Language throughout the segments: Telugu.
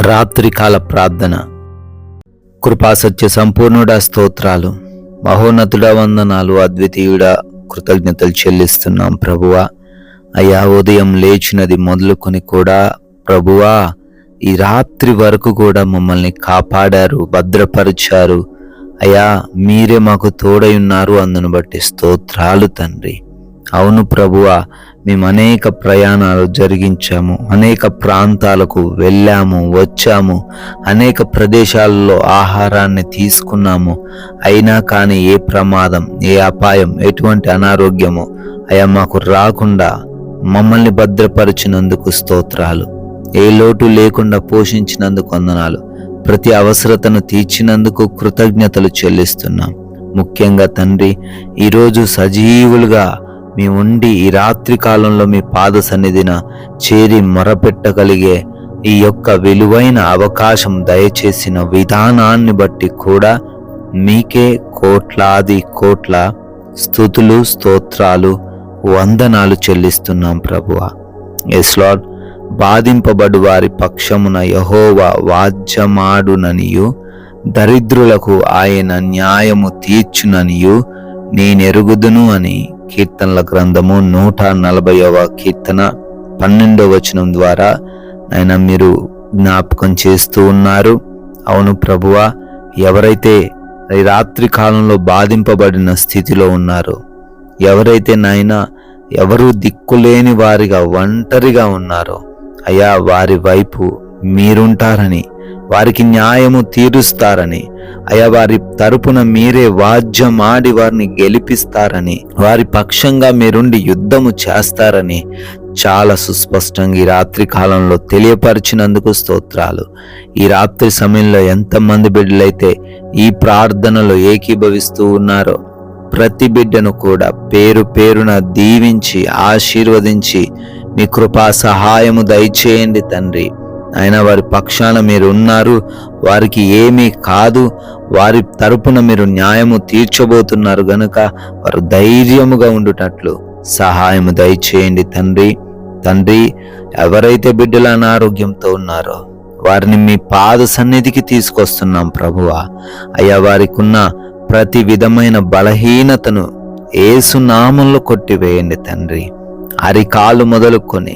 రాత్రికాల ప్రార్థన. కృపాసత్య సంపూర్ణుడా స్తోత్రాలు, మహోన్నతుడా వందనాలు, అద్వితీయుడా కృతజ్ఞతలు చెల్లిస్తున్నాం ప్రభువా. అయ్యా, ఉదయం లేచినది మొదలుకొని కూడా ప్రభువా ఈ రాత్రి వరకు కూడా మమ్మల్ని కాపాడారు, భద్రపరిచారు. అయ్యా, మీరే మాకు తోడై ఉన్నారు, అందును బట్టి స్తోత్రాలు తండ్రి. అవును ప్రభువా, మేము అనేక ప్రయాణాలు జరిగించాము, అనేక ప్రాంతాలకు వెళ్ళాము, వచ్చాము, అనేక ప్రదేశాలలో ఆహారాన్ని తీసుకున్నాము. అయినా కానీ ఏ ప్రమాదం, ఏ అపాయం, ఎటువంటి అనారోగ్యము అయ్యా మాకు రాకుండా మమ్మల్ని భద్రపరిచినందుకు స్తోత్రాలు. ఏ లోటు లేకుండా పోషించినందుకు వందనాలు. ప్రతి అవసరతను తీర్చినందుకు కృతజ్ఞతలు చెల్లిస్తున్నాం. ముఖ్యంగా తండ్రి, ఈరోజు సజీవులుగా మీ ఉండి ఈ రాత్రి కాలంలో మీ పాద సన్నిధిన చేరి మొరపెట్టగలిగే ఈ యొక్క విలువైన అవకాశం దయచేసిన విధానాన్ని బట్టి కూడా మీకే కోట్లాది కోట్ల స్తుతులు, స్తోత్రాలు, వందనాలు చెల్లిస్తున్నాం ప్రభువా. ఎస్ లార్డ్, బాధింపబడు వారి పక్షమున యెహోవా వాద్యమాడుననియు, దరిద్రులకు ఆయన న్యాయము తీర్చుననియు నేనెరుగుదును అని కీర్తనల గ్రంథము 140వ కీర్తన 12వ వచనం ద్వారా ఆయన మీరు జ్ఞాపకం చేస్తూ ఉన్నారు. అవును ప్రభువా, ఎవరైతే ఈ రాత్రి కాలంలో బాధింపబడిన స్థితిలో ఉన్నారో, ఎవరైతే నాయన ఎవరూ దిక్కులేని వారిగా ఒంటరిగా ఉన్నారో, అయ్యా వారి వైపు మీరుంటారని, వారికి న్యాయము తీరుస్తారని, అయ్యా వారి తరపున మీరే వాద్యమాడి వారిని గెలిపిస్తారని, వారి పక్షంగా మీరుండి యుద్ధము చేస్తారని చాలా సుస్పష్టంగా ఈ రాత్రి కాలంలో తెలియపరిచినందుకు స్తోత్రాలు. ఈ రాత్రి సమయంలో ఎంతమంది బిడ్డలైతే ఈ ప్రార్థనలో ఏకీభవిస్తూ ఉన్నారో ప్రతి బిడ్డను కూడా పేరు పేరున దీవించి ఆశీర్వదించి మీ కృపా సహాయము దయచేయండి తండ్రి. ఆయన వారి పక్షాన మీరు ఉన్నారు, వారికి ఏమీ కాదు, వారి తరపున మీరు న్యాయము తీర్చబోతున్నారు గనుక వారు ధైర్యముగా ఉండుటట్లు సహాయము దయచేయండి తండ్రి. తండ్రి, ఎవరైతే బిడ్డల అనారోగ్యంతో ఉన్నారో వారిని మీ పాద సన్నిధికి తీసుకొస్తున్నాం ప్రభువా. అయ్యా, వారికి ఉన్న ప్రతి విధమైన బలహీనతను యేసు నామములో కొట్టివేయండి తండ్రి. అరికాలు మొదలుకొని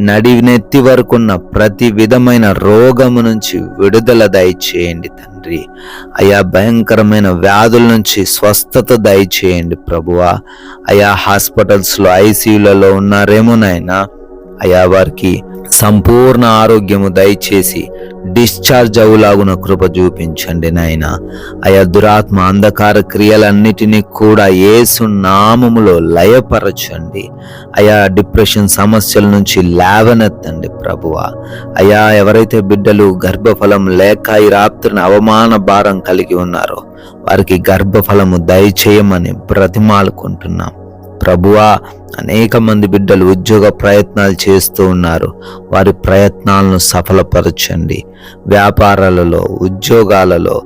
నడినెత్తి వరకున్న ప్రతి విధమైన రోగము నుంచి విడుదల దయచేయండి తండ్రి. అయా, భయంకరమైన వ్యాధుల నుంచి స్వస్థత దయచేయండి ప్రభువా. అయా, హాస్పిటల్స్లో ఐసీయూలలో ఉన్నారేమోనైనా అయా వారికి సంపూర్ణ ఆరోగ్యము దయచేసి డిశ్చార్జ్ అవులాగున కృప చూపించండి నాయన. అయా, దురాత్మ అంధకార క్రియలన్నిటినీ కూడా యేసు నామములో లయపరచండి. అయా, డిప్రెషన్ సమస్యల నుంచి లేవనెత్తండి ప్రభువా. అయా, ఎవరైతే బిడ్డలు గర్భఫలం లేక ఈ రాత్రిని అవమాన భారం కలిగి ఉన్నారో వారికి గర్భఫలము దయచేయమని బ్రతిమాలుకుంటున్నాం ప్రభువా. అనేక మంది బిడ్డలు ఉద్యోగ ప్రయత్నాలు చేస్తూ ఉన్నారు, వారి ప్రయత్నాలను సఫలపరచండి. వ్యాపారాలలో, ఉద్యోగాలలో,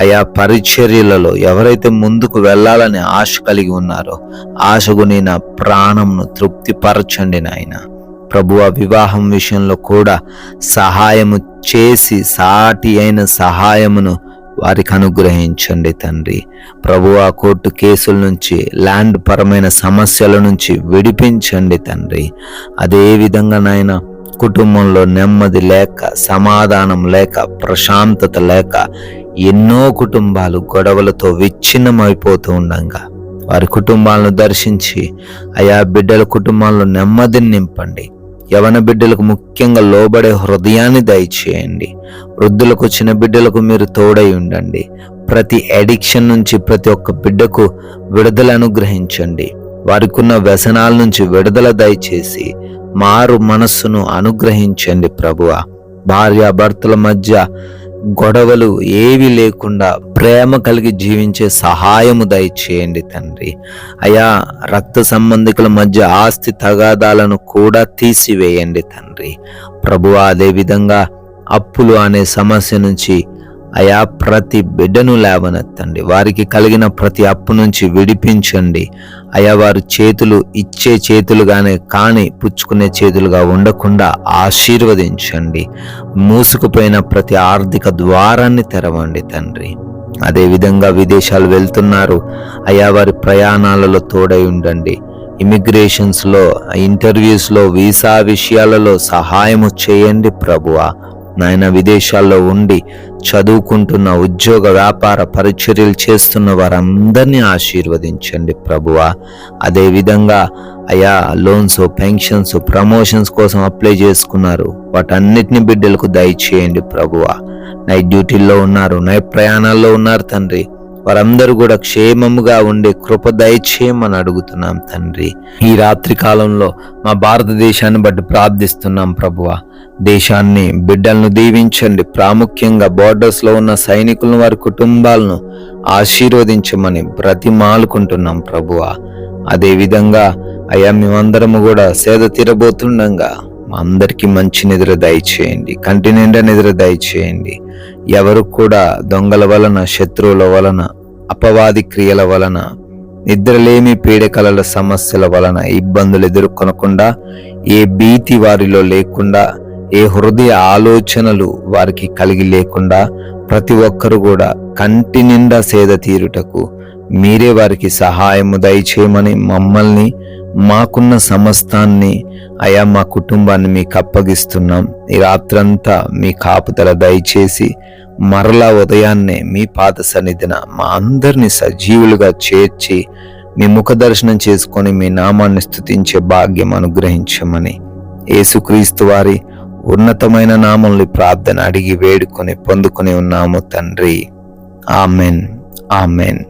ఆయా పరిచర్యలలో ఎవరైతే ముందుకు వెళ్ళాలని ఆశ కలిగి ఉన్నారో ఆశగుని నా ప్రాణంను తృప్తిపరచండి నాయన ప్రభువా. వివాహం విషయంలో కూడా సహాయము చేసి సాటి అయిన సహాయమును వారికి అనుగ్రహించండి తండ్రి ప్రభువా. కోర్టు కేసుల నుంచి, ల్యాండ్ పరమైన సమస్యల నుంచి విడిపించండి తండ్రి. అదే విధంగా నాయన కుటుంబంలో నెమ్మది లేక, సమాధానం లేక, ప్రశాంతత లేక ఎన్నో కుటుంబాలు గొడవలతో విచ్ఛిన్నమైపోతూ ఉండగా వారి కుటుంబాలను దర్శించి అయా బిడ్డల కుటుంబాల్లో నెమ్మదిని నింపండి. యవన బిడ్డలకు ముఖ్యంగా లోబడే హృదయాన్ని దయచేయండి. వృద్ధులకు, చిన్న బిడ్డలకు మీరు తోడై ఉండండి. ప్రతి అడిక్షన్ నుంచి ప్రతి ఒక్క బిడ్డకు విడుదల అనుగ్రహించండి. వారికి ఉన్న వ్యసనాల నుంచి విడుదల దయచేసి మారు మనస్సును అనుగ్రహించండి ప్రభువా. భార్యాభర్తల మధ్య గొడవలు ఏవి లేకుండా ప్రేమ కలిగి జీవించే సహాయము దయచేయండి తండ్రి. అయా, రక్త సంబంధికుల మధ్య ఆస్తి తగాదాలను కూడా తీసివేయండి తండ్రి ప్రభువా. అదేవిధంగా అప్పులు అనే సమస్య నుంచి అయా ప్రతి బిడ్డను లేవనెత్తండి, వారికి కలిగిన ప్రతి అప్పు నుంచి విడిపించండి. అయా వారు చేతులు ఇచ్చే చేతులుగానే కానీ పుచ్చుకునే చేతులుగా ఉండకుండా ఆశీర్వదించండి. మూసుకుపోయిన ప్రతి ఆర్థిక ద్వారాన్ని తెరవండి తండ్రి. అదేవిధంగా విదేశాలు వెళ్తున్నారు, అయా వారి ప్రయాణాలలో తోడై ఉండండి. ఇమిగ్రేషన్స్లో, ఇంటర్వ్యూస్లో, వీసా విషయాలలో సహాయము చేయండి ప్రభువా. నాయన విదేశాల్లో ఉండి చదువుకుంటున్న, ఉద్యోగ వ్యాపార పరిచర్యలు చేస్తున్న వారందరినీ ఆశీర్వదించండి ప్రభువా. అదేవిధంగా అయా లోన్స్, పెన్షన్స్, ప్రమోషన్స్ కోసం అప్లై చేసుకున్నారు, వాటన్నిటిని బిడ్డలకు దయచేయండి ప్రభువా. నైట్ డ్యూటీల్లో ఉన్నారు, నైట్ ప్రయాణాల్లో ఉన్నారు తండ్రి, వారందరూ కూడా క్షేమముగా ఉండే కృప దయచేయమని అడుగుతున్నాం తండ్రి. ఈ రాత్రి కాలంలో మా భారతదేశాన్ని బట్టి ప్రార్థిస్తున్నాం ప్రభువా. దేశాన్ని, బిడ్డలను దీవించండి. ప్రాముఖ్యంగా బోర్డర్స్ లో ఉన్న సైనికులను, వారి కుటుంబాలను ఆశీర్వదించమని బ్రతిమాలుకుంటున్నాం ప్రభువా. అదేవిధంగా అయ్యా మేమందరము కూడా సేద తీరబోతుండగా మా అందరికీ మంచి నిద్ర దయచేయండి, కంటి నిండా నిద్ర దయచేయండి. ఎవరు కూడా దొంగల వలన, శత్రువుల వలన, అపవాది క్రియల వలన, నిద్రలేమి, పీడకలల సమస్యల వలన ఇబ్బందులు ఎదుర్కొనకుండా, ఏ భీతి వారిలో లేకుండా, ఏ హృదయ ఆలోచనలు వారికి కలిగి లేకుండా ప్రతి ఒక్కరు కూడా కంటి నిండా సేద తీరుటకు మీరే వారికి సహాయము దయచేయమని మమ్మల్ని, మాకున్న సమస్తాన్ని, అయా మా కుటుంబాన్ని మీకు అప్పగిస్తున్నాం. ఈ రాత్రంతా మీ కాపుదల దయచేసి మరలా ఉదయాన్నే మీ పాద సన్నిధిన మా అందరినీ సజీవులుగా చేర్చి మీ ముఖ దర్శనం చేసుకొని మీ నామాన్ని స్తుతించే భాగ్యం అనుగ్రహించమని యేసుక్రీస్తు వారి ఉన్నతమైన నామంలో ప్రార్థన అడిగి వేడుకొని పొందుకొని ఉన్నాము తండ్రి. Amen, amen.